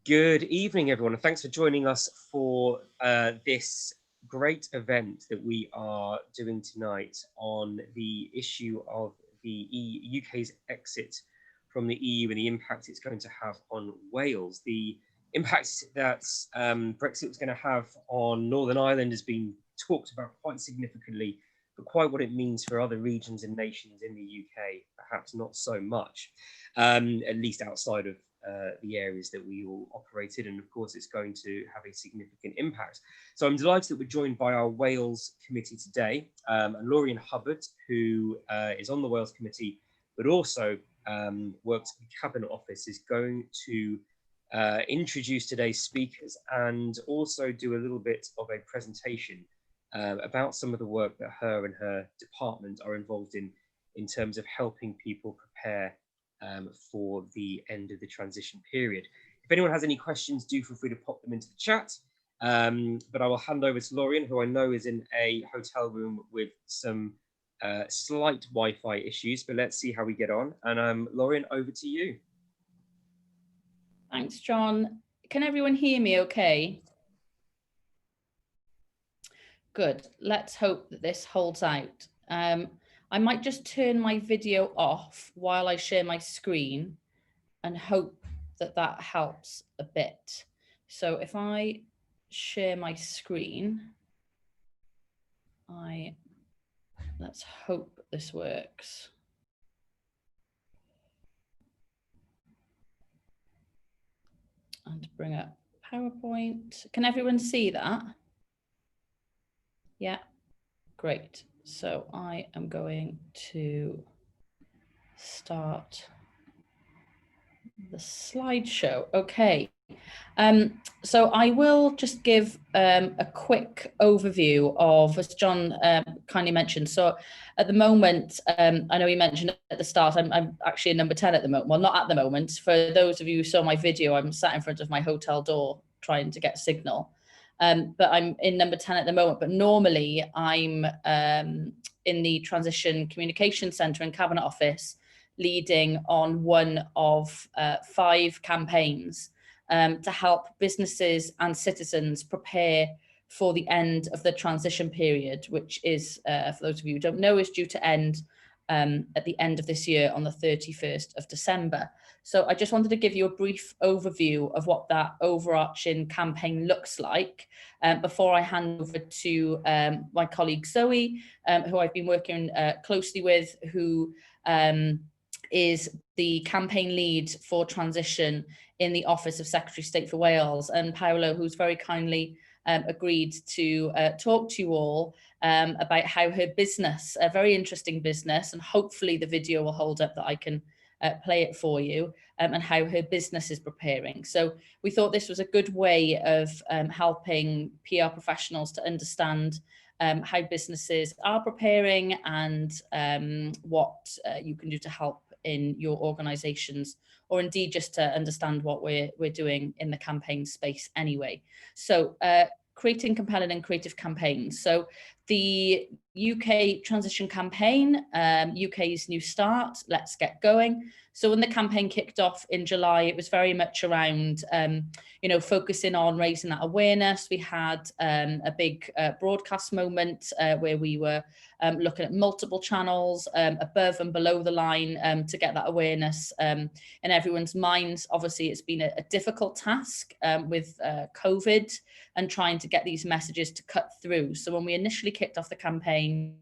Good evening, everyone, and thanks for joining us for this great event that we are doing tonight on the issue of the UK's exit from the EU and the impact it's going to have on Wales. The impact that Brexit was going to have on Northern Ireland has been talked about quite significantly, but quite what it means for other regions and nations in the UK, perhaps not so much, at least outside of the areas that we all operate in, and of course it's going to have a significant impact. So I'm delighted that we're joined by our Wales committee today, and Laurian Hubbard, who is on the Wales committee, but also works in the Cabinet Office, is going to introduce today's speakers and also do a little bit of a presentation about some of the work that her and her department are involved in terms of helping people prepare for the end of the transition period. If anyone has any questions, do feel free to pop them into the chat. But I will hand over to Laurian, who I know is in a hotel room with some slight Wi-Fi issues, but let's see how we get on. And Laurian, over to you. Thanks, John. Can everyone hear me okay? Good. Let's hope that this holds out. I might just turn my video off while I share my screen and hope that that helps a bit. So if I share my screen, let's hope this works. And bring up PowerPoint. Can everyone see that? Yeah, great. So I am going to start the slideshow. Okay. So I will just give a quick overview of, as John kindly mentioned. So at the moment, I know he mentioned at the start, I'm actually in number 10 at the moment. Well, not at the moment. For those of you who saw my video, I'm sat in front of my hotel door trying to get signal. But I'm in number 10 at the moment. But normally I'm in the Transition Communication Centre in Cabinet Office, leading on one of 5 campaigns to help businesses and citizens prepare for the end of the transition period, which is, for those of you who don't know, is due to end at the end of this year on the 31st of December. So I just wanted to give you a brief overview of what that overarching campaign looks like before I hand over to my colleague Zoe, who I've been working closely with, who is the campaign lead for transition in the Office of Secretary of State for Wales, and Paola, who's very kindly agreed to talk to you all about how her business, a very interesting business, and hopefully the video will hold up that I can play it for you, and how her business is preparing. So we thought this was a good way of helping PR professionals to understand how businesses are preparing and what you can do to help in your organizations, or indeed just to understand what we're doing in the campaign space anyway. So creating compelling and creative campaigns. So the UK transition campaign, UK's New Start, let's get going. So when the campaign kicked off in July, it was very much around, focusing on raising that awareness. We had a big broadcast moment where we were looking at multiple channels above and below the line to get that awareness in everyone's minds. Obviously, it's been a difficult task with COVID and trying to get these messages to cut through. So when we initially kicked off the campaign,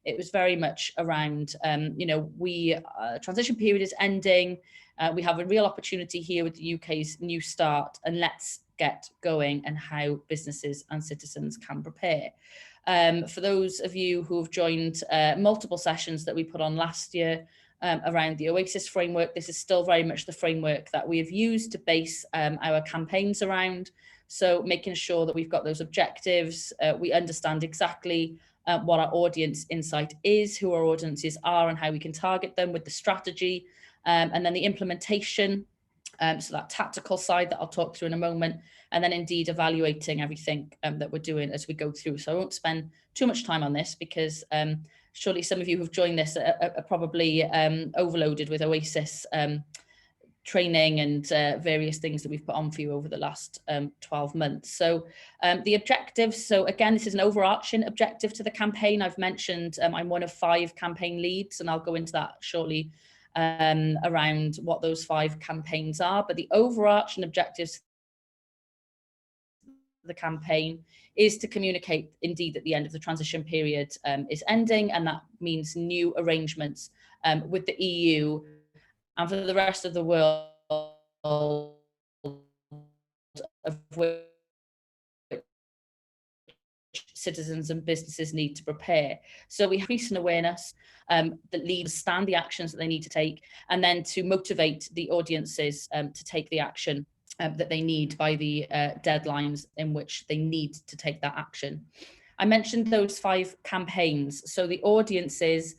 it was very much around, transition period is ending. We have a real opportunity here with the UK's New Start, and let's get going and how businesses and citizens can prepare. For those of you who have joined multiple sessions that we put on last year around the OASIS framework, this is still very much the framework that we have used to base our campaigns around. So making sure that we've got those objectives, we understand exactly what our audience insight is, who our audiences are, and how we can target them with the strategy, and then the implementation, so that tactical side that I'll talk through in a moment, and then indeed evaluating everything that we're doing as we go through. So I won't spend too much time on this because surely some of you who've joined this are probably overloaded with OASIS training and various things that we've put on for you over the last 12 months. So the objectives, so again, this is an overarching objective to the campaign. I've mentioned I'm one of 5 campaign leads, and I'll go into that shortly around what those 5 campaigns are. But the overarching objectives of the campaign is to communicate indeed that the end of the transition period is ending, and that means new arrangements with the EU and for the rest of the world, of which citizens and businesses need to prepare. So we increase an awareness that leaders understand the actions that they need to take, and then to motivate the audiences to take the action that they need by the deadlines in which they need to take that action. I mentioned those 5 campaigns. So the audiences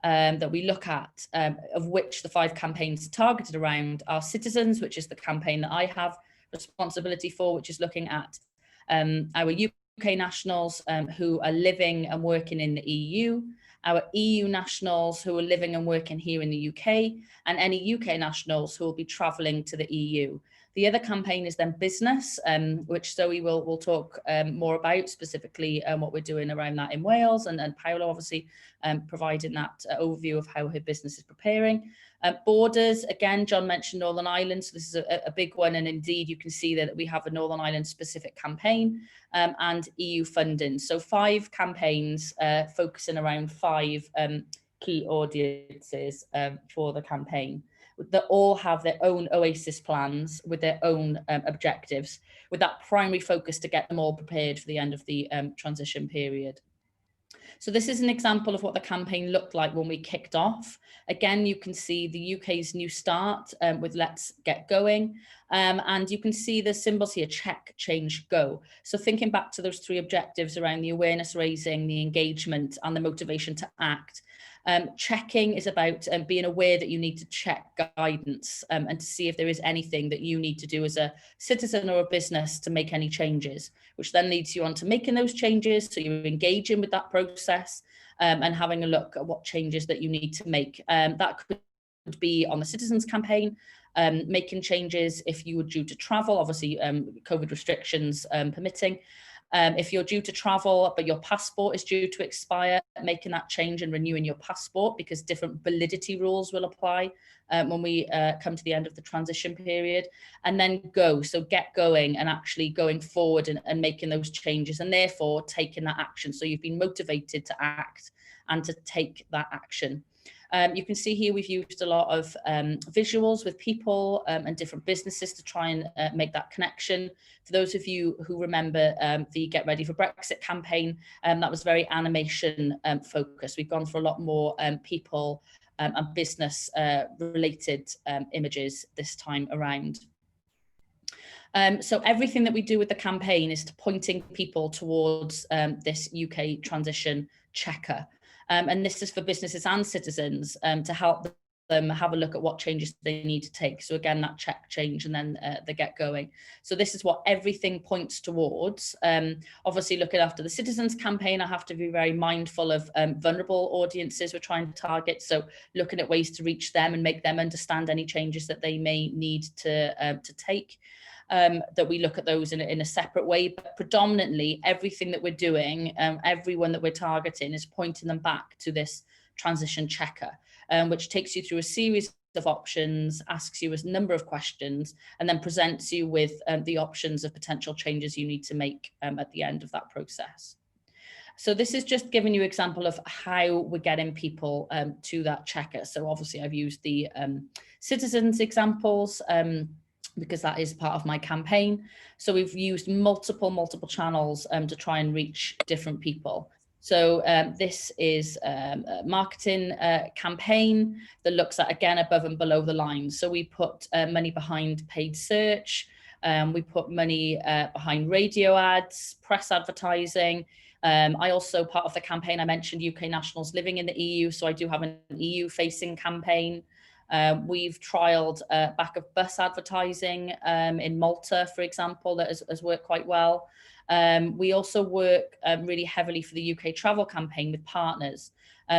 that we look at, of which the 5 campaigns are targeted around, are citizens, which is the campaign that I have responsibility for, which is looking at our UK nationals who are living and working in the EU, our EU nationals who are living and working here in the UK, and any UK nationals who will be travelling to the EU. The other campaign is then business, which Zoe will talk more about, specifically what we're doing around that in Wales, and Paola obviously providing that overview of how her business is preparing. Borders, again, John mentioned Northern Ireland, so this is a big one, and indeed you can see that we have a Northern Ireland specific campaign, and EU funding. So 5 campaigns focusing around 5 key audiences for the campaign, that all have their own OASIS plans with their own objectives, with that primary focus to get them all prepared for the end of the transition period. So this is an example of what the campaign looked like when we kicked off. Again, you can see the UK's New Start with Let's Get Going. And you can see the symbols here, check, change, go. So thinking back to those 3 objectives around the awareness raising, the engagement, and the motivation to act. Checking is about being aware that you need to check guidance and to see if there is anything that you need to do as a citizen or a business to make any changes, which then leads you on to making those changes. So you're engaging with that process and having a look at what changes that you need to make. That could be on the citizens campaign, making changes if you were due to travel, obviously COVID restrictions permitting. If you're due to travel, but your passport is due to expire, making that change and renewing your passport, because different validity rules will apply when we come to the end of the transition period. And then go, so get going and actually going forward and making those changes, and therefore taking that action. So you've been motivated to act and to take that action. You can see here we've used a lot of visuals with people and different businesses to try and make that connection. For those of you who remember the Get Ready for Brexit campaign, that was very animation focused. We've gone for a lot more people and business related images this time around. So everything that we do with the campaign is to pointing people towards this UK transition checker. And this is for businesses and citizens to help them have a look at what changes they need to take. So again, that check, change, and then the get going. So this is what everything points towards. Obviously, looking after the citizens campaign, I have to be very mindful of vulnerable audiences we're trying to target. So looking at ways to reach them and make them understand any changes that they may need to take. That we look at those in a separate way, but predominantly everything that we're doing, everyone that we're targeting is pointing them back to this transition checker, which takes you through a series of options, asks you a number of questions, and then presents you with the options of potential changes you need to make at the end of that process. So this is just giving you an example of how we're getting people to that checker. So obviously I've used the citizens examples, because that is part of my campaign. So we've used multiple channels to try and reach different people. So this is a marketing campaign that looks at, again, above and below the line. So we put money behind paid search. We put money behind radio ads, press advertising. I also, part of the campaign, I mentioned UK nationals living in the EU. So I do have an EU facing campaign. We've trialed back of bus advertising in Malta, for example, that has worked quite well. We also work really heavily for the UK travel campaign with partners.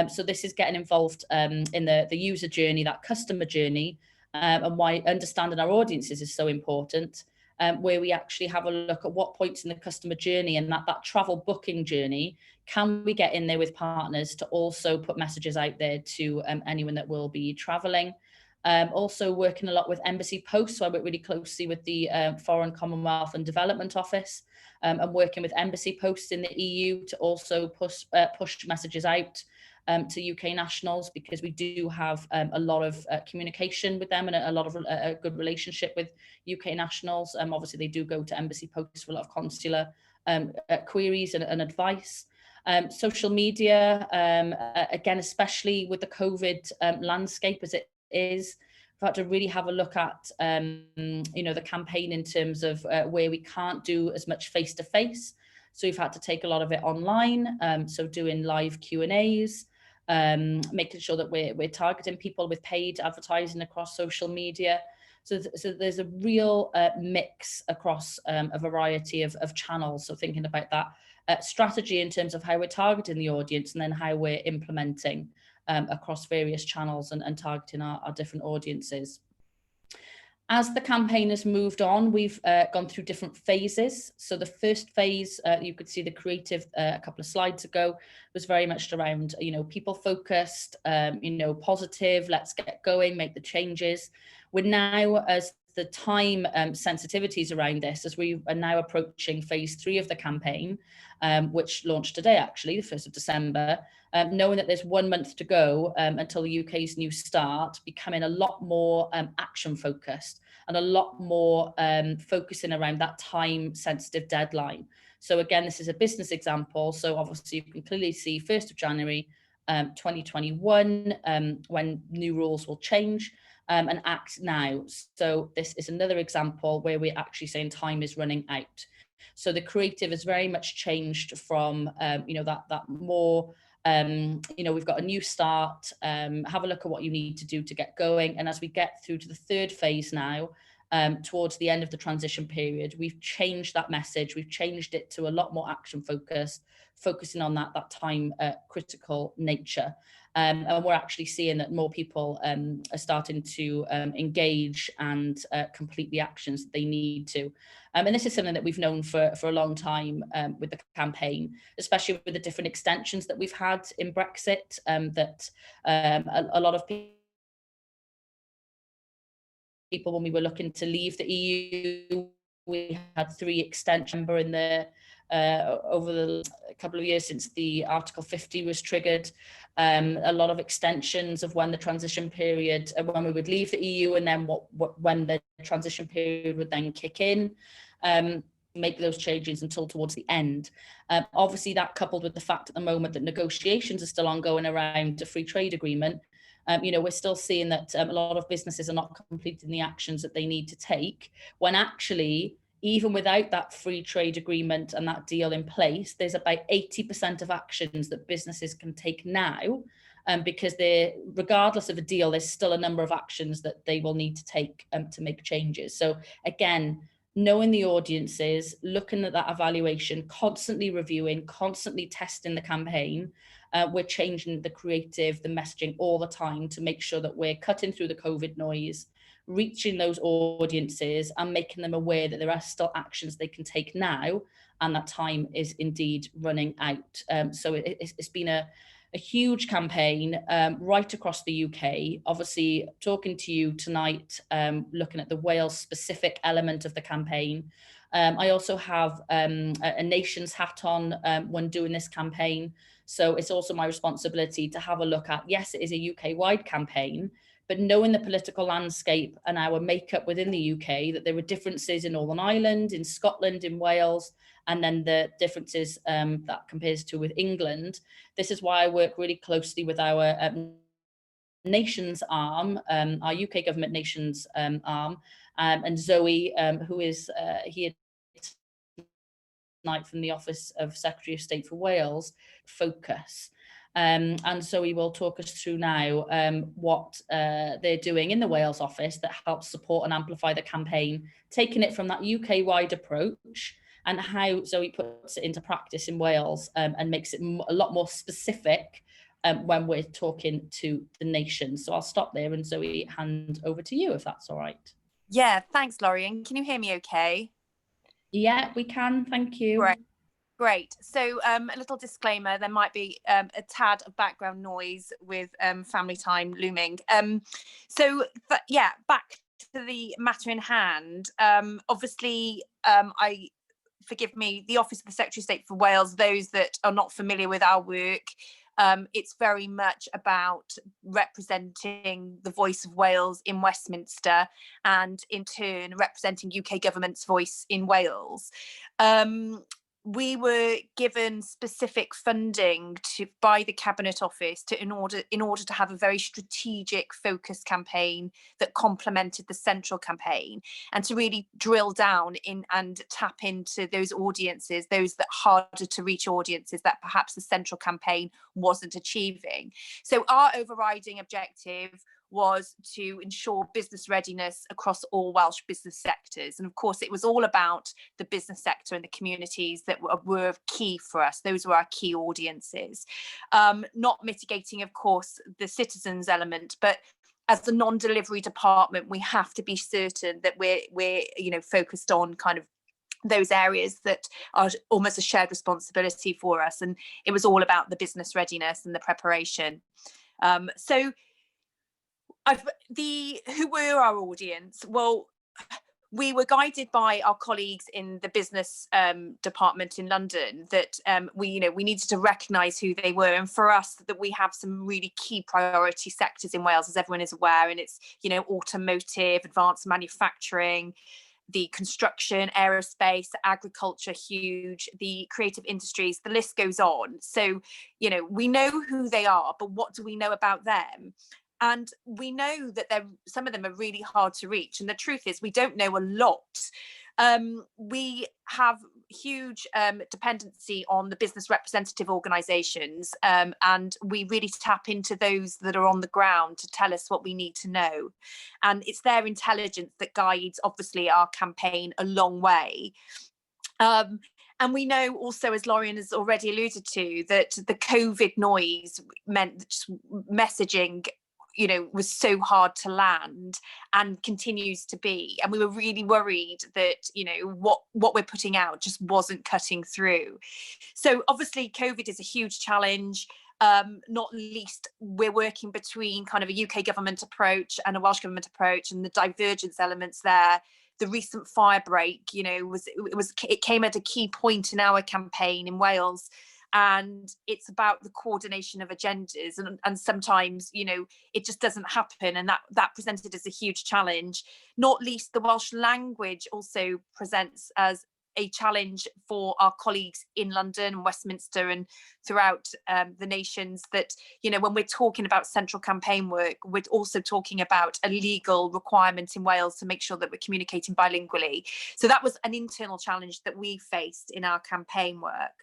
So this is getting involved in the user journey, that customer journey, and why understanding our audiences is so important, where we actually have a look at what points in the customer journey and that travel booking journey can we get in there with partners to also put messages out there to anyone that will be traveling. Also working a lot with Embassy Post, so I work really closely with the Foreign, Commonwealth and Development Office, and working with Embassy Post in the EU to also push messages out to UK nationals, because we do have a lot of communication with them and a lot of a good relationship with UK nationals. Obviously, they do go to Embassy Post for a lot of consular queries and advice. Social media, again, especially with the COVID landscape as it is, we've had to really have a look at, the campaign in terms of where we can't do as much face-to-face. So we've had to take a lot of it online. So doing live Q&As, making sure that we're targeting people with paid advertising across social media. So there's a real mix across a variety of channels. So thinking about that strategy in terms of how we're targeting the audience, and then how we're implementing across various channels and targeting our different audiences. As the campaign has moved on, we've gone through different phases. So the first phase, you could see the creative a couple of slides ago, was very much around, people focused, positive, let's get going, make the changes. We're now, as the time sensitivities around this, as we are now approaching phase 3 of the campaign, which launched today, actually, the 1st of December, knowing that there's 1 month to go until the UK's new start, becoming a lot more action focused and a lot more focusing around that time sensitive deadline. So again, this is a business example. So obviously you can clearly see 1st of January 2021, when new rules will change, and act now. So this is another example where we're actually saying time is running out. So the creative has very much changed from, that more, we've got a new start, have a look at what you need to do to get going. And as we get through to the 3rd phase now, towards the end of the transition period, we've changed that message. We've changed it to a lot more action focused, focusing on that time critical nature. And we're actually seeing that more people are starting to engage and complete the actions that they need to. And this is something that we've known for a long time with the campaign, especially with the different extensions that we've had in Brexit, that a lot of people, when we were looking to leave the EU, we had 3 extensions in the over the couple of years since the Article 50 was triggered, a lot of extensions of when the transition period, when we would leave the EU, and then when the transition period would then kick in, make those changes until towards the end. Obviously, that coupled with the fact at the moment that negotiations are still ongoing around a free trade agreement, we're still seeing that a lot of businesses are not completing the actions that they need to take, when actually, even without that free trade agreement and that deal in place, there's about 80% of actions that businesses can take now, because regardless of a deal, there's still a number of actions that they will need to take to make changes. So again, knowing the audiences, looking at that evaluation, constantly reviewing, constantly testing the campaign. We're changing the creative, the messaging all the time to make sure that we're cutting through the COVID noise, reaching those audiences and making them aware that there are still actions they can take now, and that time is indeed running out. So it's been a huge campaign right across the UK. Obviously, talking to you tonight, looking at the Wales specific element of the campaign. I also have a nation's hat on when doing this campaign. So it's also my responsibility to have a look at, yes, it is a UK-wide campaign, but knowing the political landscape and our makeup within the UK, that there were differences in Northern Ireland, in Scotland, in Wales, and then the differences that compares to with England. This is why I work really closely with our nations arm, our UK government nations arm, and Zoe, who is here tonight from the Office of Secretary of State for Wales, focus. And so we will talk us through now what they're doing in the Wales office that helps support and amplify the campaign, taking it from that UK-wide approach and how Zoe puts it into practice in Wales and makes it a lot more specific when we're talking to the nation. So I'll stop there, and Zoe, hand over to you if that's all right. Yeah, thanks, Laurian. Can you hear me okay? Yeah, we can. Thank you. Great. So a little disclaimer, there might be a tad of background noise with family time looming. Yeah, back to the matter in hand. Obviously, forgive me, the Office of the Secretary of State for Wales, those that are not familiar with our work, it's very much about representing the voice of Wales in Westminster and in turn representing UK government's voice in Wales. We were given specific funding by the Cabinet Office in order to have a very strategic focus campaign that complemented the central campaign, and to really drill down in and tap into those audiences, those that harder to reach audiences that perhaps the central campaign wasn't achieving. So our overriding objective was to ensure business readiness across all Welsh business sectors. And of course, it was all about the business sector and the communities that were key for us. Those were our key audiences. Not mitigating, of course, the citizens element, but as a non-delivery department, we have to be certain that we're focused on kind of those areas that are almost a shared responsibility for us. And it was all about the business readiness and the preparation. Who were our audience? Well, we were guided by our colleagues in the business department in London that we needed to recognise who they were, and for us that we have some really key priority sectors in Wales, as everyone is aware, and it's automotive, advanced manufacturing, the construction, aerospace, agriculture, huge, the creative industries, the list goes on. So we know who they are, but what do we know about them? And we know that some of them are really hard to reach. And the truth is, we don't know a lot. We have huge dependency on the business representative organisations, and we really tap into those that are on the ground to tell us what we need to know. And it's their intelligence that guides, obviously, our campaign a long way. And we know also, as Laurian has already alluded to, that the COVID noise meant that just messaging was so hard to land and continues to be. And we were really worried that, what we're putting out just wasn't cutting through. So obviously COVID is a huge challenge. Not least, we're working between kind of a UK government approach and a Welsh government approach, and the divergence elements there. The recent fire break, it came at a key point in our campaign in Wales. And it's about the coordination of agendas, and sometimes it just doesn't happen, and that presented as a huge challenge. Not least, the Welsh language also presents as a challenge for our colleagues in London and Westminster and throughout the nations, that when we're talking about central campaign work, we're also talking about a legal requirement in Wales to make sure that we're communicating bilingually. So that was an internal challenge that we faced in our campaign work.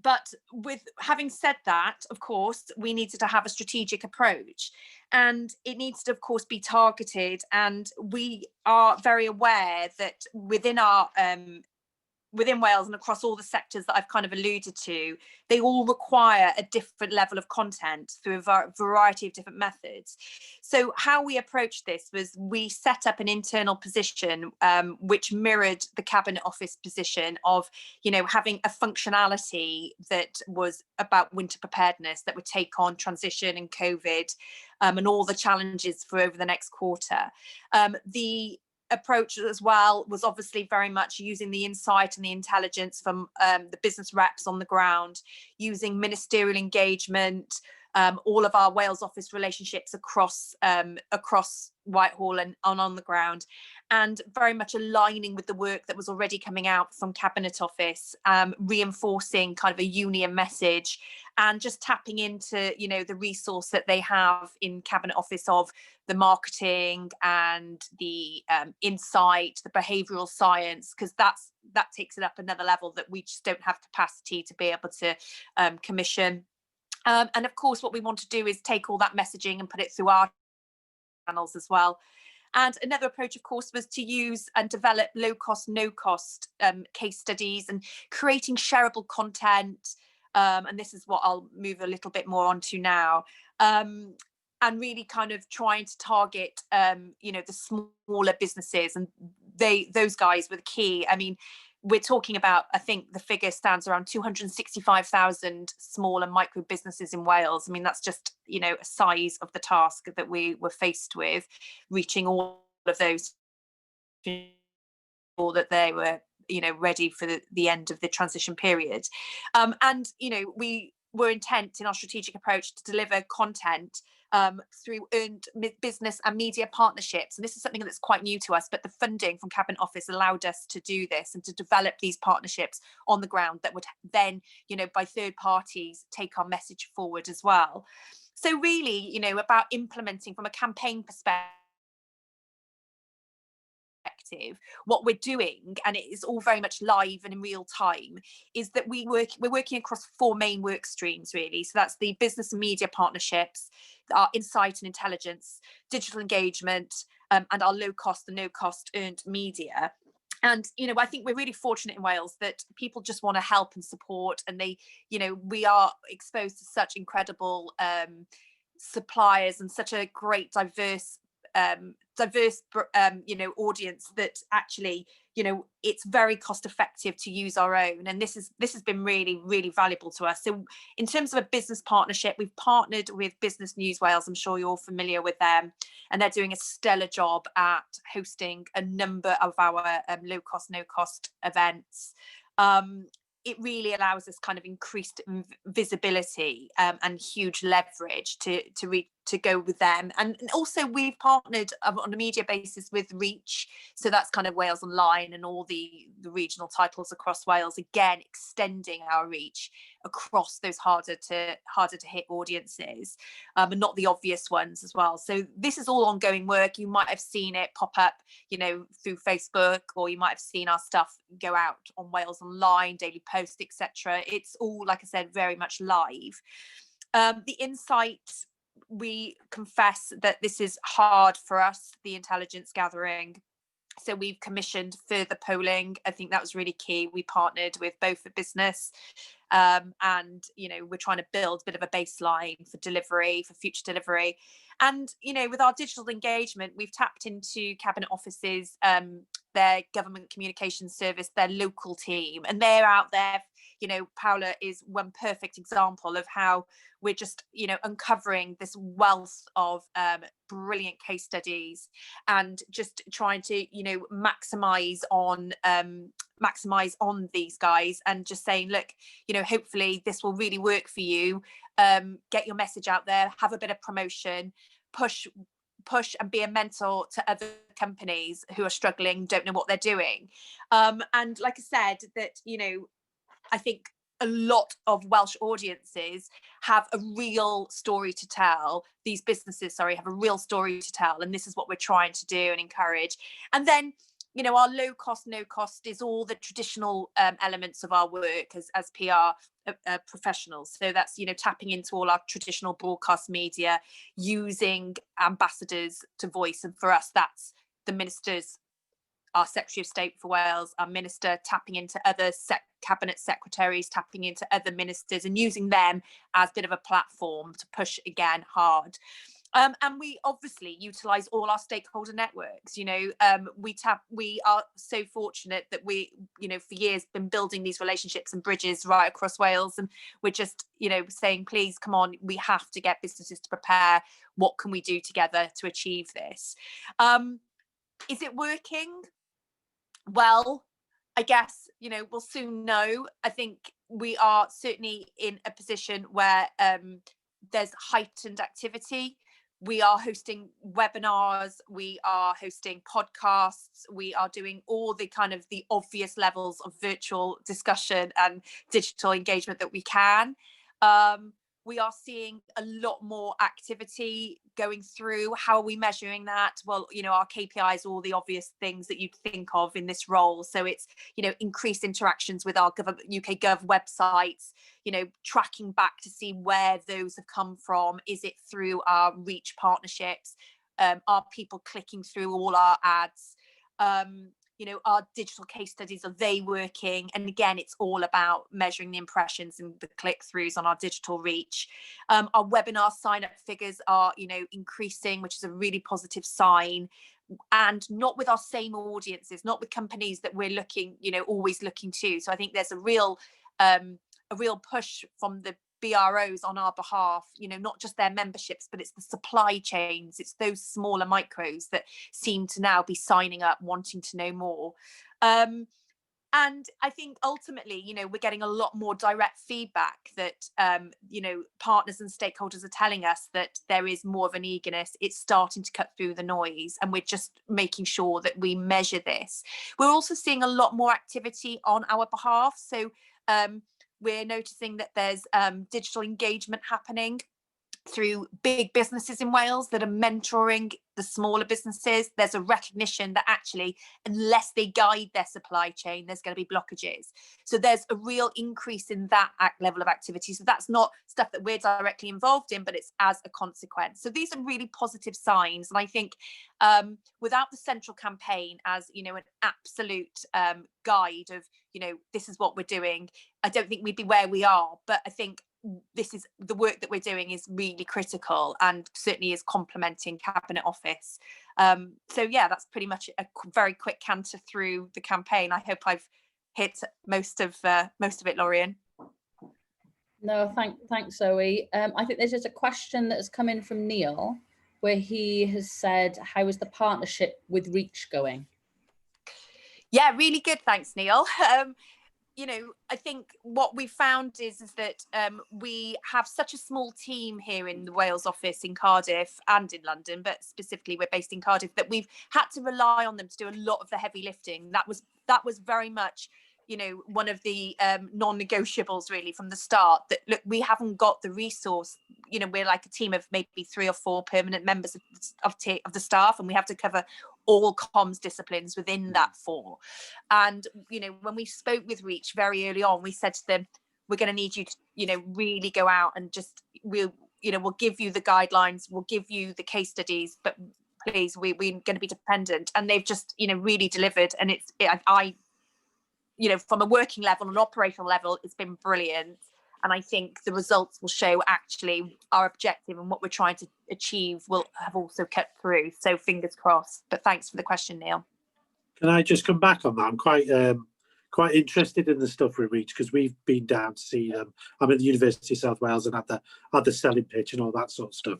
But with having said that, of course, we needed to have a strategic approach, and it needs to, of course, be targeted. And we are very aware that within Wales and across all the sectors that I've kind of alluded to, they all require a different level of content through a variety of different methods. So how we approached this was we set up an internal position which mirrored the Cabinet Office position of, having a functionality that was about winter preparedness that would take on transition and COVID and all the challenges for over the next quarter. The approach as well was obviously very much using the insight and the intelligence from the business reps on the ground, using ministerial engagement, all of our Wales office relationships across Whitehall and on the ground, and very much aligning with the work that was already coming out from Cabinet Office, reinforcing kind of a union message, and just tapping into the resource that they have in Cabinet Office of the marketing and the insight, the behavioural science, because that takes it up another level that we just don't have capacity to be able to commission. And of course, what we want to do is take all that messaging and put it through our channels as well. And another approach, of course, was to use and develop low cost, no cost case studies and creating shareable content, and this is what I'll move a little bit more onto now. And really kind of trying to target, you know, the smaller businesses, and those guys were the key. I mean, we're talking about, I think the figure stands around 265,000 small and micro businesses in Wales. I mean, that's just, you know, a size of the task that we were faced with, reaching all of those, or that they were, you know, ready for the end of the transition period. And, you know, we were intent in our strategic approach to deliver content through earned business and media partnerships. And this is something that's quite new to us, but the funding from Cabinet Office allowed us to do this and to develop these partnerships on the ground that would then, you know, by third parties, take our message forward as well. So really, you know, about implementing from a campaign perspective, what we're doing, and it is all very much live and in real time, is that we're working across 4 main work streams really. So that's the business and media partnerships, our insight and intelligence, digital engagement, and our low cost and no cost earned media. And, you know, I think we're really fortunate in Wales that people just want to help and support, and they, you know, we are exposed to such incredible suppliers and such a great diverse you know, audience, that actually, you know, it's very cost effective to use our own, and this has been really valuable to us. So in terms of a business partnership, we've partnered with Business News Wales. I'm sure you're familiar with them, and they're doing a stellar job at hosting a number of our low cost no cost events. It really allows us kind of increased visibility and huge leverage to go with them. And also we've partnered on a media basis with Reach, so that's kind of Wales Online and all the regional titles across Wales, again extending our reach across those harder to hit audiences, and not the obvious ones as well. So this is all ongoing work. You might have seen it pop up, you know, through Facebook, or you might have seen our stuff go out on Wales Online, Daily Post, etc. It's all, like I said, very much live. The insight, we confess that this is hard for us, the intelligence gathering. So we've commissioned further polling. I think that was really key. We partnered with both the business and, you know, we're trying to build a bit of a baseline for delivery, for future delivery. And, you know, with our digital engagement, we've tapped into Cabinet Office's, their government communications service, their local team, and they're out there. You know, Paola is one perfect example of how we're just, you know, uncovering this wealth of brilliant case studies, and just trying to, you know, maximize on these guys, and just saying, look, you know, hopefully this will really work for you. Get your message out there, have a bit of promotion, push and be a mentor to other companies who are struggling, don't know what they're doing. And like I said, that, you know, I think a lot of Welsh audiences have a real story to tell. These businesses, sorry, have a real story to tell. And this is what we're trying to do and encourage. And then, you know, our low cost, no cost is all the traditional elements of our work as PR professionals. So that's, you know, tapping into all our traditional broadcast media, using ambassadors to voice. And for us, that's the ministers, our Secretary of State for Wales, our minister, tapping into other cabinet secretaries, tapping into other ministers, and using them as a bit of a platform to push again hard. And we obviously utilise all our stakeholder networks. You know, we are so fortunate that we, you know, for years been building these relationships and bridges right across Wales, and we're just, you know, saying, please come on, we have to get businesses to prepare. What can we do together to achieve this? Is it working? Well, I guess, you know, we'll soon know. I think we are certainly in a position where there's heightened activity. We are hosting webinars, we are hosting podcasts, we are doing all the kind of the obvious levels of virtual discussion and digital engagement that we can. We are seeing a lot more activity going through. How are we measuring that? Well, you know, our KPIs, all the obvious things that you'd think of in this role. So it's, you know, increased interactions with our UK Gov websites, you know, tracking back to see where those have come from. Is it through our Reach partnerships? Are people clicking through all our ads? our digital case studies, are they working? And again, it's all about measuring the impressions and the click-throughs on our digital reach. Our webinar sign-up figures are, increasing, which is a really positive sign. And not with our same audiences, not with companies that we're looking, always looking to. So I think there's a real push from the BROs on our behalf, not just their memberships, but it's the supply chains, it's those smaller micros that seem to now be signing up, wanting to know more. And I think ultimately, we're getting a lot more direct feedback that, partners and stakeholders are telling us that there is more of an eagerness. It's starting to cut through the noise, and we're just making sure that we measure this. We're also seeing a lot more activity on our behalf. So we're noticing that there's digital engagement happening through big businesses in Wales that are mentoring the smaller businesses. There's a recognition that actually, unless they guide their supply chain, there's going to be blockages. So there's a real increase in that level of activity. So that's not stuff that we're directly involved in, but it's as a consequence. So these are really positive signs. And I think without the central campaign as, an absolute guide of, this is what we're doing, I don't think we'd be where we are. But I think this is the work that we're doing is really critical and certainly is complementing Cabinet Office. So yeah, that's pretty much a very quick canter through the campaign. I hope I've hit most of it, Laurian. No, thanks, Zoe. I think there's just a question that has come in from Neil, where he has said, how is the partnership with Reach going? Yeah, really good. Thanks, Neil. I think what we found is that we have such a small team here in the Wales office in Cardiff and in London, but specifically we're based in Cardiff, that we've had to rely on them to do a lot of the heavy lifting. That was very much, one of the non-negotiables really from the start, that look, we haven't got the resource. We're like a team of maybe 3 or 4 permanent members of the staff, and we have to cover all comms disciplines within that 4. And when we spoke with Reach very early on, we said to them, we're going to need you to really go out and just we'll give you the guidelines, we'll give you the case studies, but please, we're going to be dependent. And they've just really delivered. And I from a working level, an operational level, it's been brilliant. And I think the results will show actually our objective and what we're trying to achieve will have also cut through. So fingers crossed. But thanks for the question, Neil. Can I just come back on that? I'm quite interested in the stuff we Reach, because we've been down to see them. I'm at the University of South Wales and had the selling pitch and all that sort of stuff,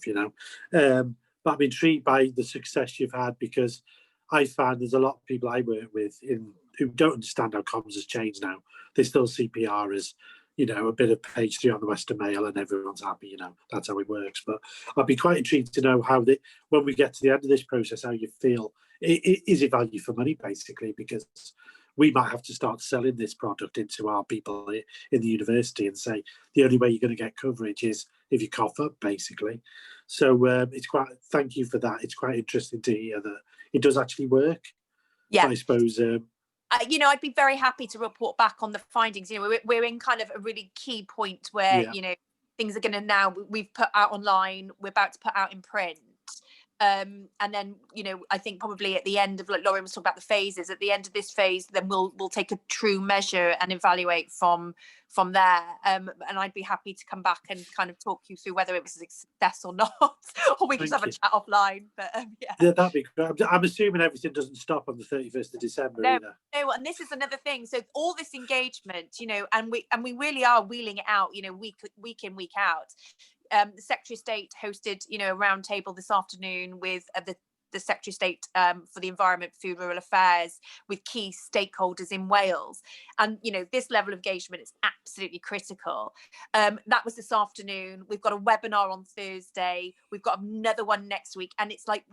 But I'm intrigued by the success you've had, because I find there's a lot of people I work with who don't understand how comms has changed now. They still CPR as a bit of page 3 on the Western Mail and everyone's happy, that's how it works. But I'd be quite intrigued to know how when we get to the end of this process, how you feel. Is it value for money, basically? Because we might have to start selling this product into our people in the university and say, the only way you're going to get coverage is if you cough up, basically. So thank you for that. It's quite interesting to hear that it does actually work. Yeah. I suppose... I'd be very happy to report back on the findings. We're in kind of a really key point where, things are going to now, we've put out online, we're about to put out in print. And then, I think probably at the end of, like Laurian was talking about the phases, at the end of this phase, then we'll take a true measure and evaluate from there. And I'd be happy to come back and kind of talk you through whether it was a success or not, or we can just have a chat offline. But yeah, that'd be great. I'm assuming everything doesn't stop on the 31st of December either. No, and this is another thing. So all this engagement, and we really are wheeling it out, week in, week out. The Secretary of State hosted, a round table this afternoon with the Secretary of State for the Environment, Food, Rural Affairs, with key stakeholders in Wales. And, this level of engagement is absolutely critical. That was this afternoon. We've got a webinar on Thursday. We've got another one next week. And it's like,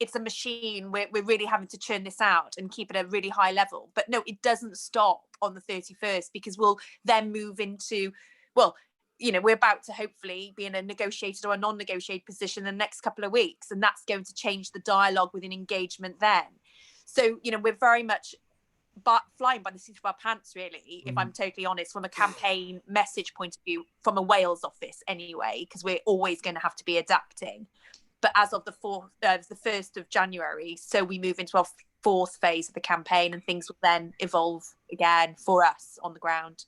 it's a machine. We're really having to churn this out and keep it at a really high level. But no, it doesn't stop on the 31st, because we'll then move into, we're about to hopefully be in a negotiated or a non-negotiated position in the next couple of weeks, and that's going to change the dialogue within engagement then. So, we're very much flying by the seat of our pants, really, if I'm totally honest, from a campaign message point of view, from a Wales office anyway, because we're always going to have to be adapting. But as of the 1st of January, so we move into our fourth phase of the campaign, and things will then evolve again for us on the ground.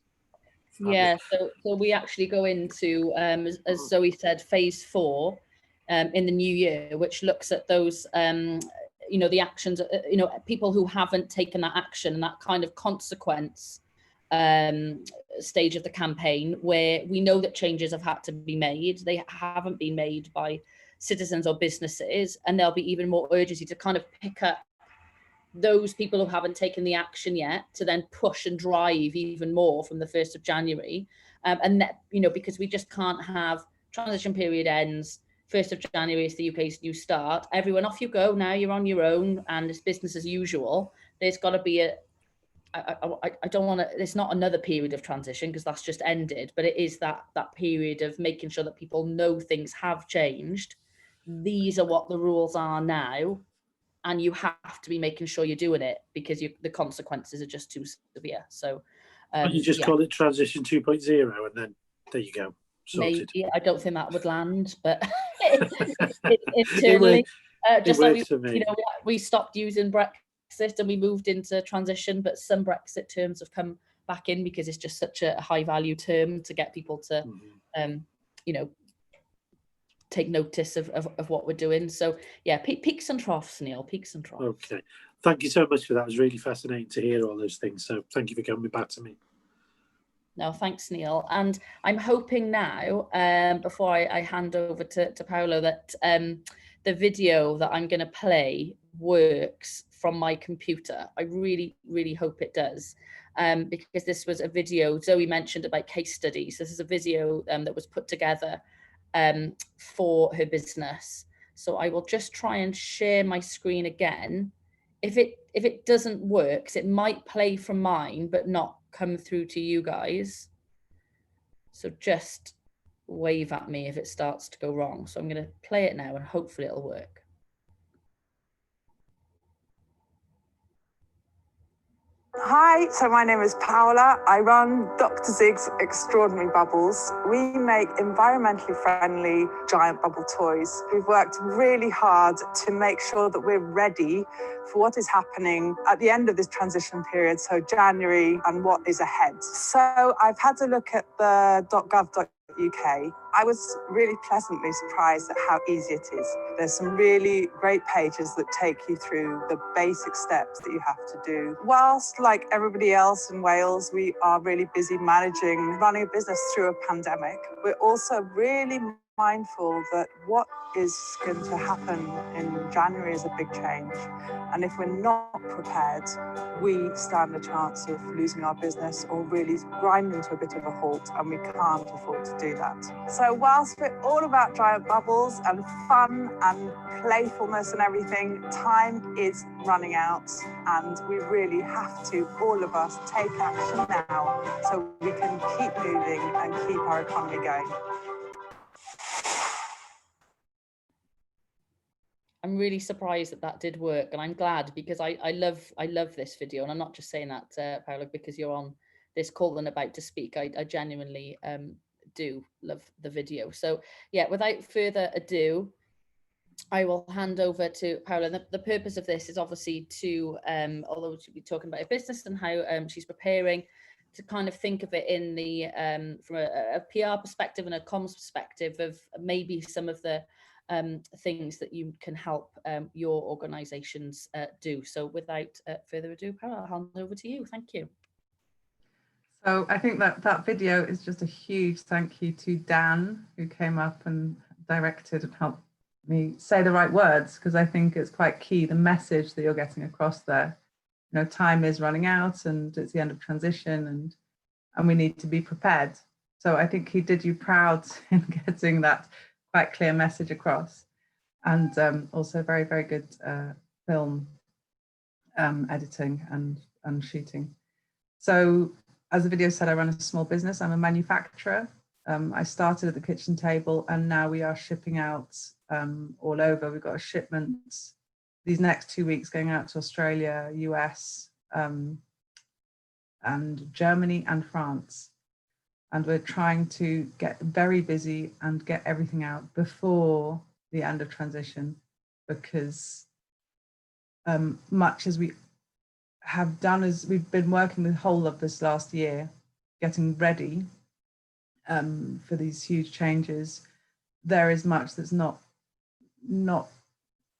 Yeah, so we actually go into, as Zoe said, phase 4 in the new year, which looks at those, you know, the actions, you know, people who haven't taken that action and that kind of consequence stage of the campaign, where we know that changes have had to be made. They haven't been made by citizens or businesses, and there'll be even more urgency to kind of pick up those people who haven't taken the action yet to then push and drive even more from the 1st of January. And that, you know, because we just can't have transition period ends, 1st of January is the UK's new start. Everyone off you go now, you're on your own and it's business as usual. There's got to be a, I don't want to, it's not another period of transition because that's just ended, but it is that period of making sure that people know things have changed. These are what the rules are now. And you have to be making sure you're doing it because the consequences are just too severe. So you just call it transition 2.0 and then there you go. Sorted. Maybe. I don't think that would land, but internally, just like you know, we stopped using Brexit and we moved into transition, but some Brexit terms have come back in because it's just such a high value term to get people to, you know, take notice of what we're doing. So yeah, peaks and troughs, Neil, peaks and troughs. Okay, thank you so much for that. It was really fascinating to hear all those things. So thank you for coming back to me. No, thanks, Neil. And I'm hoping now, before I hand over to Paola, that the video that I'm going to play works from my computer. I really, really hope it does. Because this was a video Zoe mentioned about case studies. This is a video that was put together for her business. So I will just try and share my screen again. If it doesn't work, 'cause it might play from mine but not come through to you guys. So just wave at me if it starts to go wrong. So I'm going to play it now and hopefully it'll work. Hi, so my name is Paola. I run Dr. Zigs Extraordinary Bubbles. We make environmentally friendly giant bubble toys. We've worked really hard to make sure that we're ready for what is happening at the end of this transition period, so January, and what is ahead. So I've had to look at the .gov.uk. I was really pleasantly surprised at how easy it is. There's some really great pages that take you through the basic steps that you have to do. Whilst, like everybody else in Wales, we are really busy running a business through a pandemic, we're also really mindful that what is going to happen in January is a big change. And if we're not prepared, we stand a chance of losing our business or really grinding to a bit of a halt, and we can't afford to do that. So whilst we're all about giant bubbles and fun and playfulness and everything, time is running out, and we really have to, all of us, take action now so we can keep moving and keep our economy going. I'm really surprised that did work, and I'm glad because I love this video, and I'm not just saying that, Paola, because you're on this call and about to speak. I genuinely do love the video. So yeah, without further ado, I will hand over to Paola. The purpose of this is obviously to, although she'll be talking about her business and how she's preparing, to kind of think of it in the from a PR perspective and a comms perspective of maybe some of the things that you can help your organisations do. So without further ado, Paola, I'll hand over to you. Thank you. So I think that video is just a huge thank you to Dan, who came up and directed and helped me say the right words, because I think it's quite key, the message that you're getting across there. You know, time is running out and it's the end of transition, and we need to be prepared. So I think he did you proud in getting that quite clear message across, and also very, very good film editing and shooting. So as the video said, I run a small business. I'm a manufacturer. I started at the kitchen table, and now we are shipping out all over. We've got a shipment these next 2 weeks going out to Australia, US, and Germany and France. And we're trying to get very busy and get everything out before the end of transition, because much as we have done, as we've been working the whole of this last year, getting ready for these huge changes, there is much that's not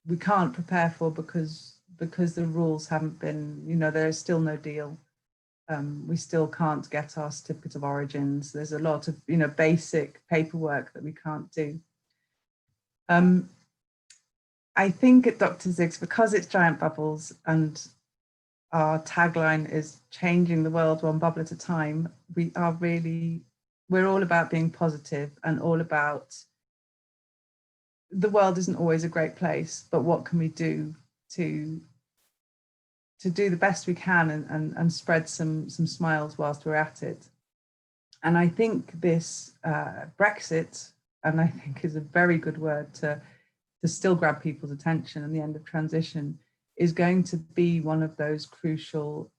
we can't prepare for because the rules haven't been, there is still no deal. We still can't get our certificate of origins. There's a lot of, basic paperwork that we can't do. I think at Dr. Zigs, because it's giant bubbles and our tagline is changing the world one bubble at a time, we're all about being positive and all about the world isn't always a great place, but what can we do to do the best we can and spread some smiles whilst we're at it. And I think this Brexit, and I think is a very good word to still grab people's attention, and the end of transition is going to be one of those crucial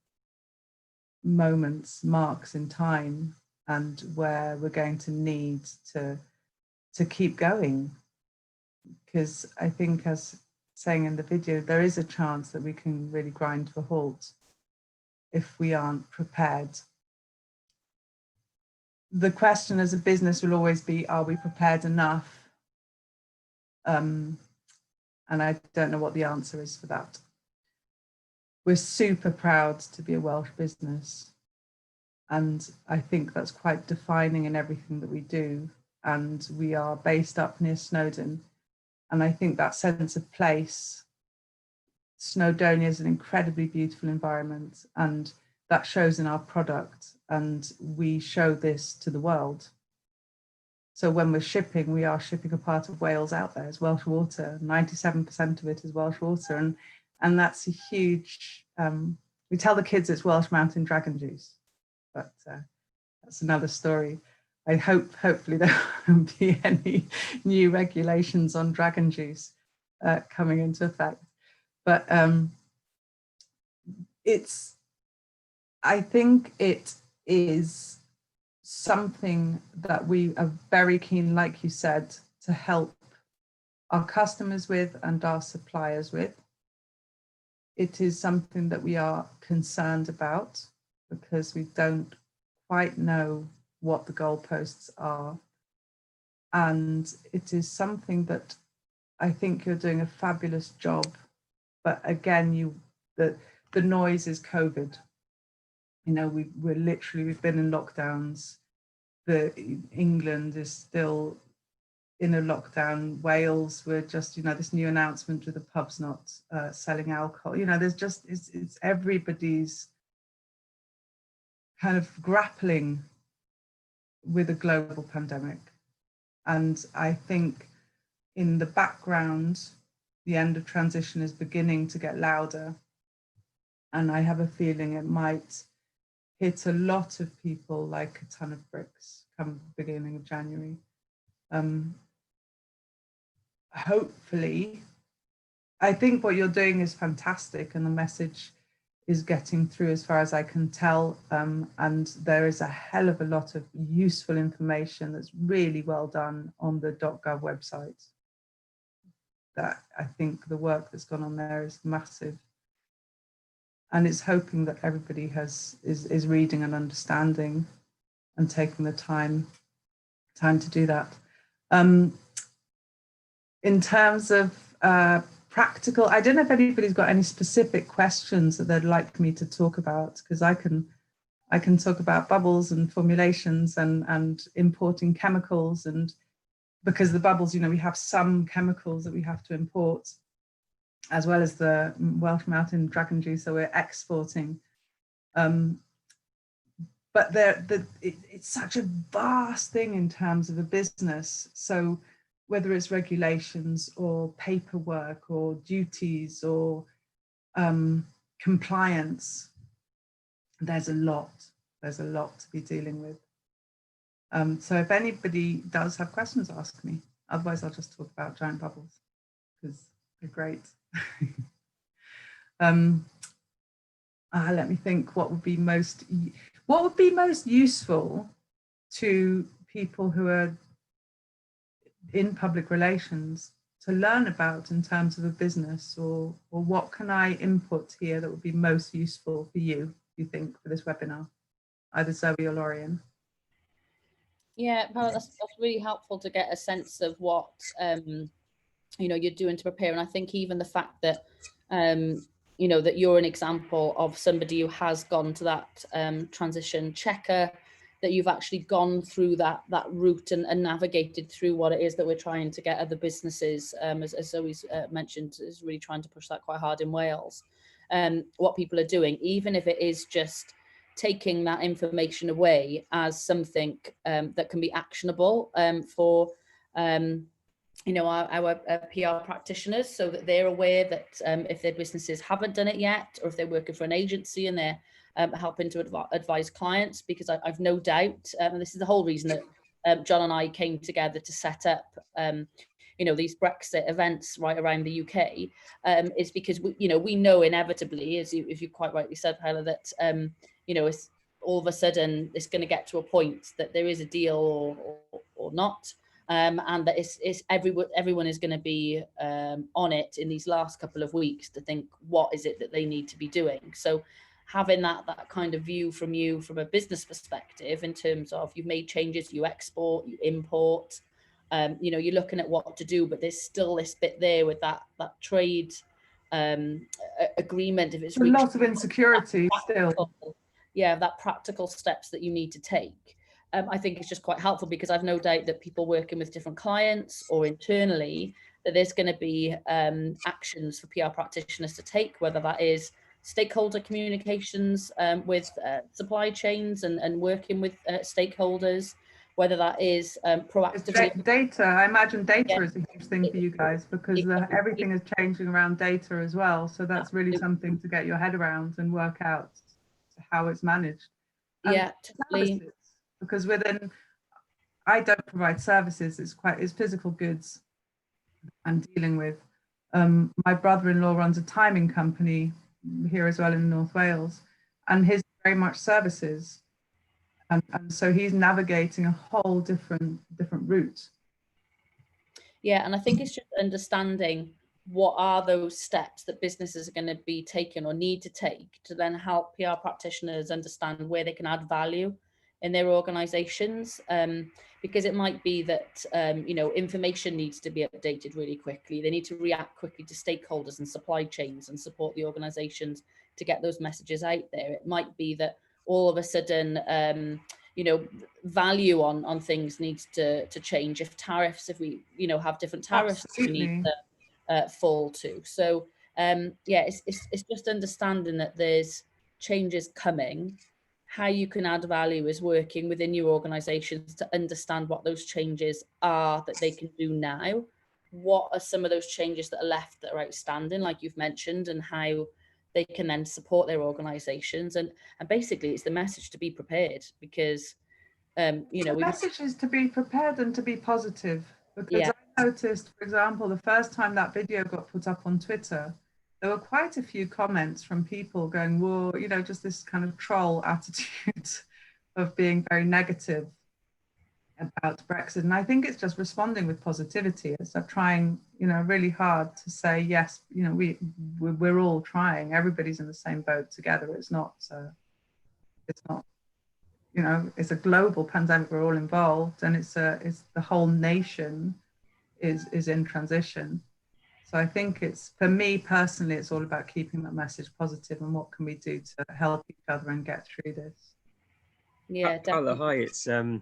moments, marks in time, and where we're going to need to keep going. Because I think, as saying in the video, there is a chance that we can really grind to a halt if we aren't prepared. The question as a business will always be, are we prepared enough? And I don't know what the answer is for that. We're super proud to be a Welsh business. And I think that's quite defining in everything that we do. And we are based up near Snowdon. And I think that sense of place, Snowdonia is an incredibly beautiful environment, and that shows in our product, and we show this to the world. So when we're shipping, we are shipping a part of Wales out there. It's Welsh water, 97% of it is Welsh water, and that's a huge, we tell the kids it's Welsh mountain dragon juice, but that's another story. I hopefully there won't be any new regulations on dragon juice coming into effect. But I think it is something that we are very keen, like you said, to help our customers with and our suppliers with. It is something that we are concerned about because we don't quite know what the goalposts are. And it is something that I think you're doing a fabulous job. But again, the noise is COVID. We've been in lockdowns. England is still in a lockdown. Wales, we're just, this new announcement with the pubs not selling alcohol. There's just, it's everybody's kind of grappling with a global pandemic. And I think in the background, the end of transition is beginning to get louder. And I have a feeling it might hit a lot of people like a ton of bricks come the beginning of January. Hopefully, I think what you're doing is fantastic and the message is getting through as far as I can tell. And there is a hell of a lot of useful information that's really well done on the .gov website. That I think the work that's gone on there is massive. And it's hoping that everybody is reading and understanding and taking the time to do that. In terms of practical, I don't know if anybody's got any specific questions that they'd like me to talk about, because I can talk about bubbles and formulations and importing chemicals, and because the bubbles, we have some chemicals that we have to import, as well as the Welsh mountain dragon juice that we're exporting. But it's such a vast thing in terms of a business. So whether it's regulations or paperwork or duties or compliance, there's a lot to be dealing with. So if anybody does have questions, ask me. Otherwise, I'll just talk about giant bubbles because they're great. Let me think. What would be most useful to people who are in public relations to to learn about in terms of a business, or what can I input here that would be most useful for you, you think, for this webinar? Either Zoe or Laurian. Yeah, Paola, that's really helpful to get a sense of what you're doing to prepare. And I think even the fact that that you're an example of somebody who has gone to that transition checker, that you've actually gone through that route and navigated through what it is that we're trying to get other businesses, as Zoe's mentioned, is really trying to push that quite hard in Wales. What people are doing, even if it is just taking that information away as something that can be actionable for our PR practitioners, so that they're aware that if their businesses haven't done it yet, or if they're working for an agency and they're helping to advise clients, because I've no doubt, and this is the whole reason that John and I came together to set up these Brexit events right around the UK, is because we know inevitably, as you quite rightly said, Paola, that it's all of a sudden it's going to get to a point that there is a deal or not. And that everyone is going to be on it in these last couple of weeks to think, what is it that they need to be doing? So having that kind of view from you from a business perspective, in terms of you've made changes, you export, you import, you're looking at what to do, but there's still this bit there with that trade agreement. If it's a lot of insecurity still. Yeah, that practical steps that you need to take. I think it's just quite helpful, because I've no doubt that people working with different clients or internally, that there's going to be actions for PR practitioners to take, whether that is stakeholder communications with supply chains and working with stakeholders, whether that is proactively. Data, I imagine data is a huge thing for you guys, because everything is changing around data as well. So that's really something to get your head around and work out how it's managed. Yeah, totally. Because I don't provide services, it's physical goods I'm dealing with. My brother-in-law runs a timing company here as well in North Wales, and his very much services, and so he's navigating a whole different route. Yeah, and I think it's just understanding what are those steps that businesses are going to be taking or need to take to then help PR practitioners understand where they can add value in their organizations, because it might be that information needs to be updated really quickly. They need to react quickly to stakeholders and supply chains and support the organizations to get those messages out there. It might be that all of a sudden value on things needs to change. If we have different tariffs, Absolutely. We need to fall to. So it's just understanding that there's changes coming. How you can add value is working within your organizations to understand what those changes are that they can do now. What are some of those changes that are left that are outstanding, like you've mentioned, and how they can then support their organizations. And basically it's the message to be prepared, because the message is to be prepared and to be positive, because I noticed, for example, the first time that video got put up on Twitter, there were quite a few comments from people going, whoa, just this kind of troll attitude of being very negative about Brexit. And I think it's just responding with positivity. It's trying, really hard to say, yes, we're all trying. Everybody's in the same boat together. It's not, it's a global pandemic. We're all involved, and it's the whole nation is in transition. So I think for me personally, it's all about keeping that message positive and what can we do to help each other and get through this. Yeah, definitely. Paola, hi, it's I'll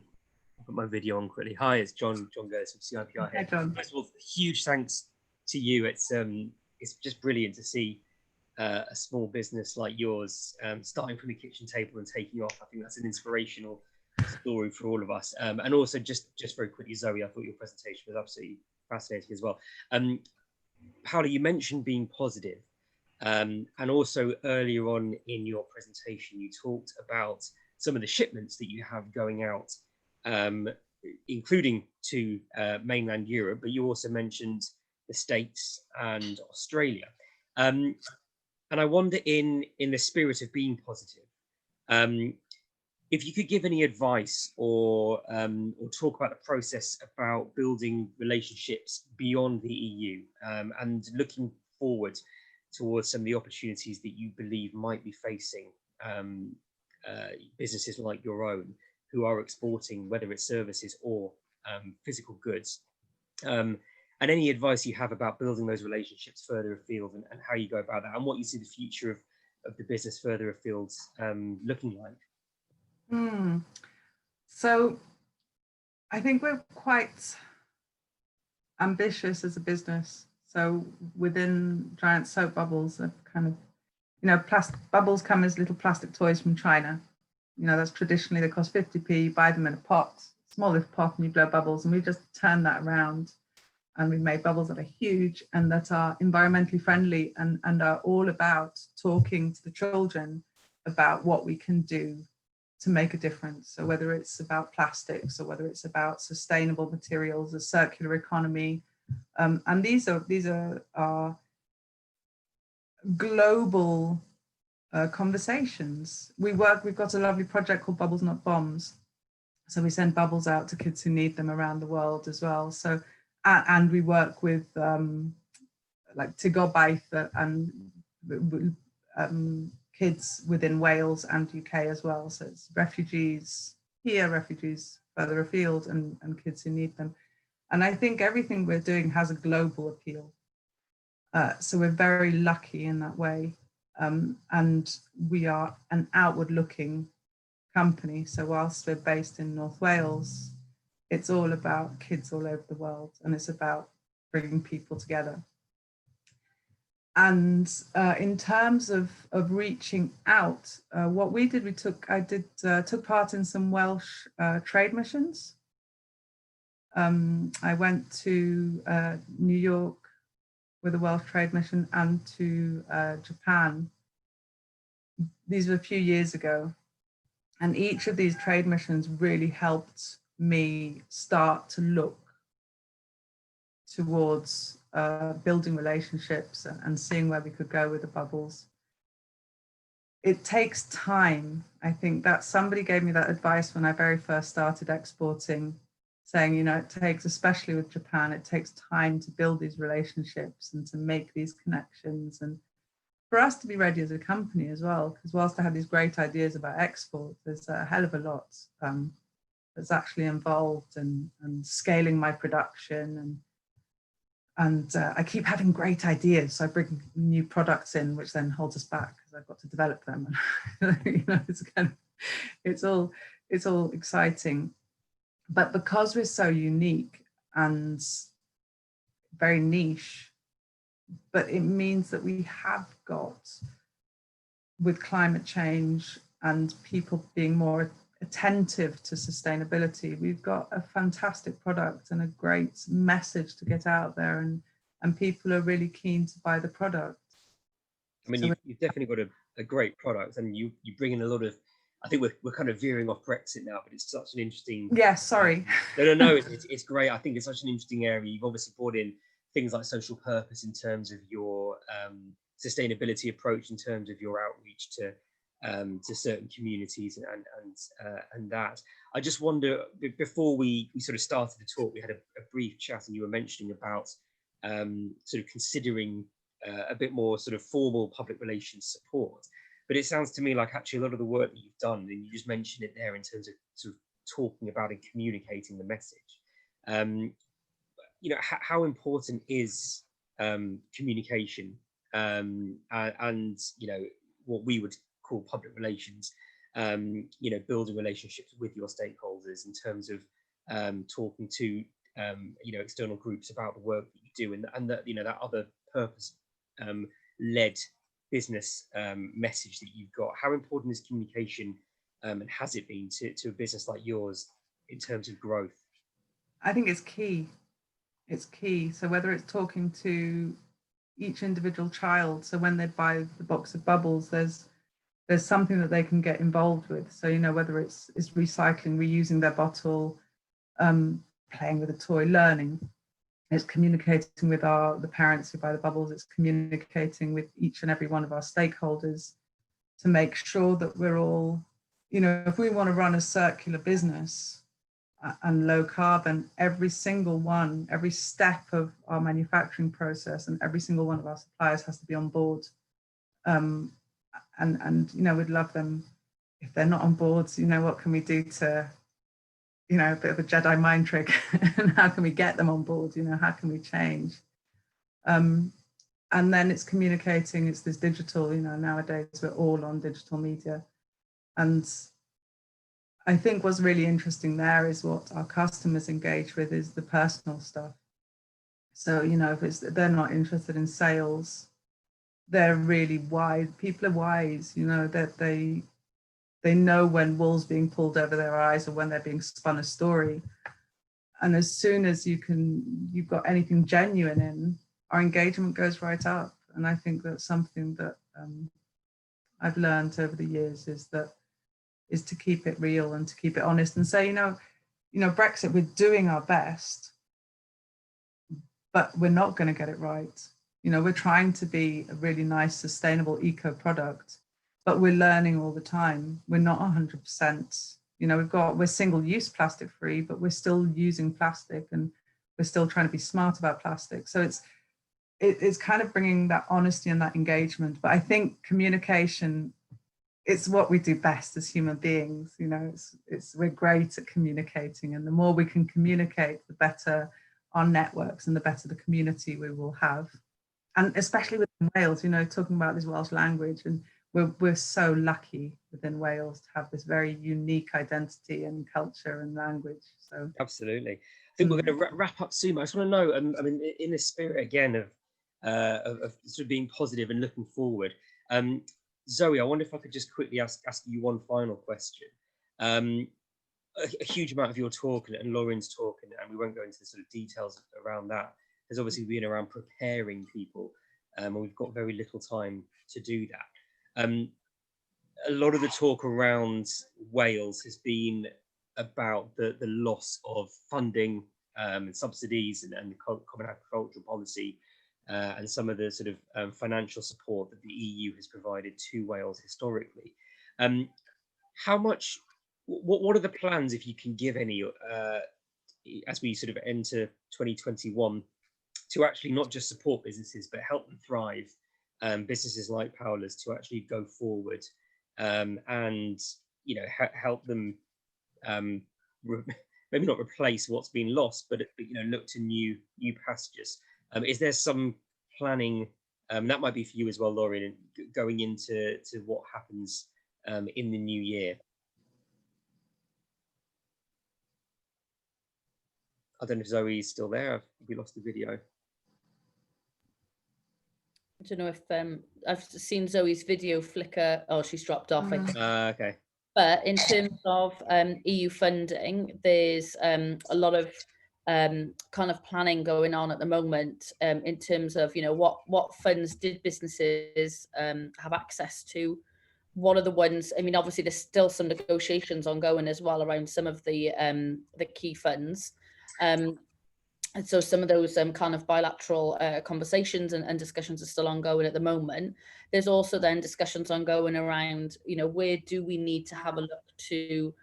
put my video on quickly. Hi, it's John Goes from CIPR here. Hi, John. First of all, huge thanks to you. It's just brilliant to see a small business like yours starting from the kitchen table and taking off. I think that's an inspirational story for all of us. And also, just very quickly, Zoe, I thought your presentation was absolutely fascinating as well. Paola, you mentioned being positive, and also earlier on in your presentation, you talked about some of the shipments that you have going out, including to mainland Europe, but you also mentioned the States and Australia. And I wonder, in the spirit of being positive, If you could give any advice or talk about the process about building relationships beyond the EU and looking forward towards some of the opportunities that you believe might be facing businesses like your own who are exporting, whether it's services or physical goods. And any advice you have about building those relationships further afield and how you go about that and what you see the future of the business further afield looking like. So I think we're quite ambitious as a business. So within Giant Soap Bubbles, a kind of, plastic bubbles come as little plastic toys from China. That's traditionally, they cost 50p, you buy them in a pot, small little pot, and you blow bubbles. And we just turned that around and we've made bubbles that are huge and that are environmentally friendly and are all about talking to the children about what we can do to make a difference. So whether it's about plastics or whether it's about sustainable materials, a circular economy, and these are global conversations. We've got a lovely project called Bubbles Not Bombs. So we send bubbles out to kids who need them around the world as well. So and we work with like Dyboski-Bryant and kids within Wales and UK as well. So it's refugees here, refugees further afield, and kids who need them. And I think everything we're doing has a global appeal. So we're very lucky in that way. And we are an outward looking company. So whilst we're based in North Wales, it's all about kids all over the world, and it's about bringing people together. And in terms of reaching out, what we did, I took part in some Welsh trade missions. I went to New York with a Welsh trade mission and to Japan. These were a few years ago. And each of these trade missions really helped me start to look towards building relationships and seeing where we could go with the bubbles. It takes time. I think that somebody gave me that advice when I very first started exporting, saying, it takes, especially with Japan, it takes time to build these relationships and to make these connections, and for us to be ready as a company as well, because whilst I had these great ideas about export, there's a hell of a lot that's actually involved and scaling my production. And I keep having great ideas. So I bring new products in, which then holds us back because I've got to develop them. It's all exciting. But because we're so unique and very niche, but it means that we have got, with climate change and people being more attentive to sustainability, we've got a fantastic product and a great message to get out there, and people are really keen to buy the product. I mean, you've definitely got a great product, and you bring in a lot of, I think we're kind of veering off Brexit now, but it's such an interesting... Yeah, sorry. No, it's great. I think it's such an interesting area. You've obviously brought in things like social purpose in terms of your sustainability approach, in terms of your outreach to certain communities and that. I just wonder, before we sort of started the talk, we had a brief chat, and you were mentioning about sort of considering a bit more sort of formal public relations support. But it sounds to me like actually a lot of the work that you've done, and you just mentioned it there in terms of sort of talking about and communicating the message. How important is communication and what we would call public relations, building relationships with your stakeholders in terms of talking to external groups about the work that you do, and that that other purpose led business message that you've got. How important is communication, and has it been to a business like yours in terms of growth? I think it's key. It's key. So whether it's talking to each individual child, so when they buy the box of bubbles, there's something that they can get involved with. So whether it's recycling, reusing their bottle, playing with a toy, learning. It's communicating with the parents who buy the bubbles. It's communicating with each and every one of our stakeholders to make sure that we're all you know, if we want to run a circular business and low carbon, every single one, every step of our manufacturing process and every single one of our suppliers has to be on board. And you know, we'd love them if they're not on board. So, you know, what can we do to, you know, a bit of a Jedi mind trick, and how can we get them on board? You know, how can we change? And then it's communicating, it's this digital, you know, nowadays we're all on digital media. And I think what's really interesting there is what our customers engage with is the personal stuff. So, you know, if they're not interested in sales, they're really wise. People are wise, you know, that they know when wool's being pulled over their eyes or when they're being spun a story. And as soon as you've got anything genuine in, our engagement goes right up. And I think that's something that I've learned over the years is to keep it real and to keep it honest and say, you know, Brexit, we're doing our best, but we're not going to get it right. You know, we're trying to be a really nice, sustainable eco product, but we're learning all the time. We're not 100%. You know, we're single-use plastic free, but we're still using plastic and we're still trying to be smart about plastic. So it's kind of bringing that honesty and that engagement. But I think communication, it's what we do best as human beings. You know, we're great at communicating, and the more we can communicate, the better our networks and the better the community we will have. And especially within Wales, you know, talking about this Welsh language, and we're so lucky within Wales to have this very unique identity and culture and language. So absolutely, I think we're going to wrap up soon. I just want to know, I mean, in the spirit again of sort of being positive and looking forward. Zoe, I wonder if I could just quickly ask you one final question. A huge amount of your talk and Laurian's talk, and we won't go into the sort of details around that, has obviously been around preparing people, and we've got very little time to do that. A lot of the talk around Wales has been about the loss of funding and subsidies and the common agricultural policy, and some of the sort of financial support that the EU has provided to Wales historically. How much, what are the plans, if you can give any, as we sort of enter 2021, to actually not just support businesses, but help them thrive, businesses like Paola's, to actually go forward, and, you know, help them maybe not replace what's been lost, but you know, look to new pastures. Is there some planning, that might be for you as well, Laurian, going into what happens in the new year? I don't know if Zoe's still there. We lost the video. I don't know if I've seen Zoe's video flicker. Oh, she's dropped off. I think. Okay. But in terms of EU funding, there's a lot of kind of planning going on at the moment, in terms of, you know, what funds did businesses have access to? What are the ones? I mean, obviously there's still some negotiations ongoing as well around some of the key funds. And so some of those kind of bilateral conversations and discussions are still ongoing at the moment. There's also then discussions ongoing around, you know, where do we need to have a look to,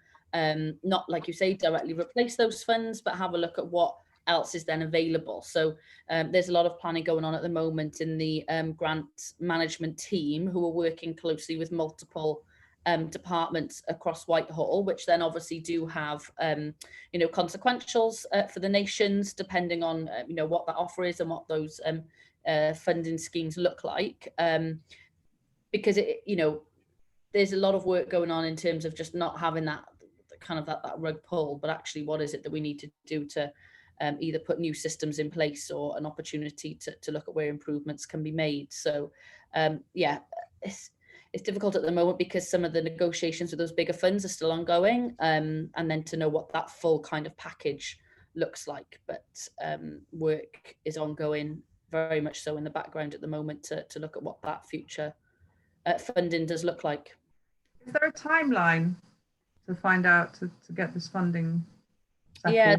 not, like you say, directly replace those funds, but have a look at what else is then available. So there's a lot of planning going on at the moment in the grant management team, who are working closely with multiple departments across Whitehall, which then obviously do have, you know, consequentials for the nations, depending on, you know, what that offer is and what those funding schemes look like. Because, you know, there's a lot of work going on in terms of just not having that kind of that rug pull, but actually what is it that we need to do to either put new systems in place or an opportunity to look at where improvements can be made. So yeah, it's difficult at the moment because some of the negotiations with those bigger funds are still ongoing, and then to know what that full kind of package looks like. But work is ongoing, very much so, in the background at the moment to look at what that future funding does look like. Is there a timeline to find out to get this funding settled? Yeah,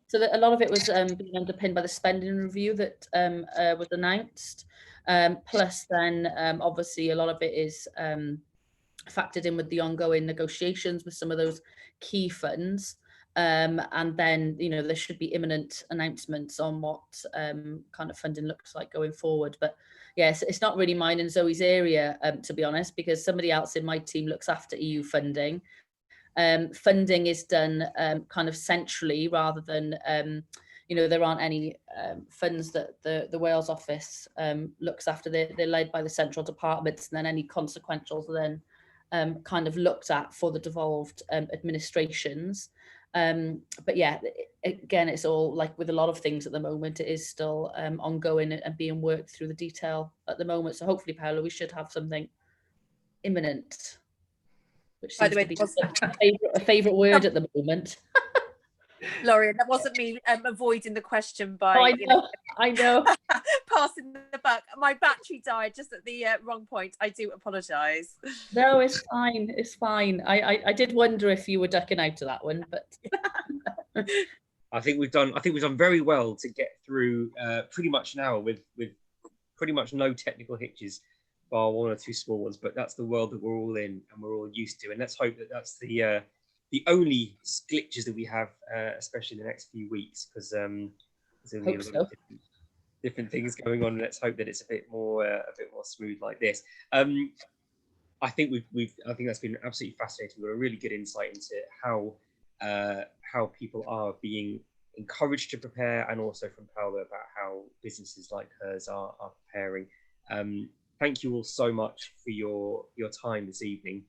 so that a lot of it was being underpinned by the spending review that was announced. Plus then obviously a lot of it is factored in with the ongoing negotiations with some of those key funds. And then, you know, there should be imminent announcements on what kind of funding looks like going forward. But yes, it's not really mine and Zoe's area, to be honest, because somebody else in my team looks after EU funding. Funding is done kind of centrally rather than, you know, there aren't any funds that the Wales office looks after. They're led by the central departments, and then any consequentials are then kind of looked at for the devolved administrations. But yeah, again, it's all like with a lot of things at the moment, it is still ongoing and being worked through the detail at the moment. So hopefully, Paola, we should have something imminent, which seems to be a favourite word at the moment. Laurian, that wasn't me avoiding the question by I know. Passing the buck. My battery died just at the wrong point. I do apologise. No, it's fine. It's fine. I did wonder if you were ducking out of that one, but I think we've done very well to get through pretty much an hour with pretty much no technical hitches, bar one or two small ones. But that's the world that we're all in and we're all used to. And let's hope that that's the only glitches that we have, especially in the next few weeks, because there's only a lot of different things going on. And let's hope that it's a bit more smooth like this. I think I think that's been absolutely fascinating. We've got a really good insight into how people are being encouraged to prepare, and also from Paola about how businesses like hers are preparing. Thank you all so much for your time this evening,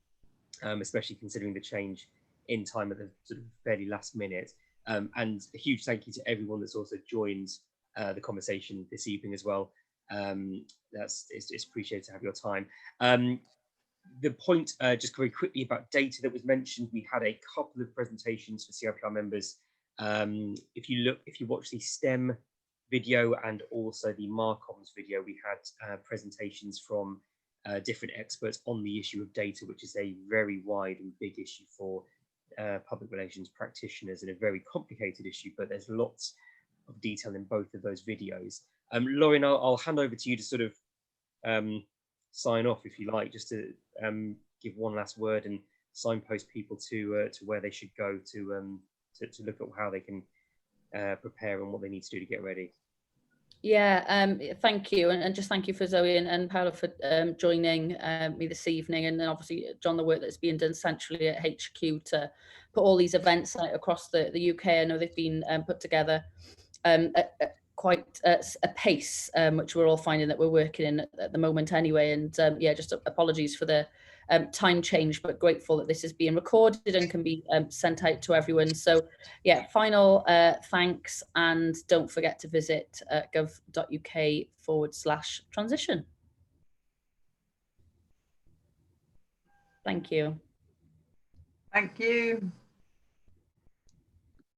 especially considering the change in time at the sort of fairly last minute. And a huge thank you to everyone that's also joined the conversation this evening as well. It's appreciated to have your time. The point, just very quickly about data that was mentioned, we had a couple of presentations for CIPR members. If you watch the STEM video and also the Marcoms video, we had presentations from different experts on the issue of data, which is a very wide and big issue for public relations practitioners, and a very complicated issue, but there's lots of detail in both of those videos. Laurian, I'll hand over to you to sort of sign off, if you like, just to give one last word and signpost people to where they should go to look at how they can prepare and what they need to do to get ready. Yeah, thank you, and just thank you for Zoe and Paola for joining me this evening, and then obviously John, the work that's being done centrally at HQ to put all these events across the UK. I know they've been put together at quite a pace, which we're all finding that we're working in at the moment anyway. And yeah, just apologies for the time change, but grateful that this is being recorded and can be sent out to everyone. So yeah, final thanks, and don't forget to visit gov.uk/transition. Thank you. Thank you.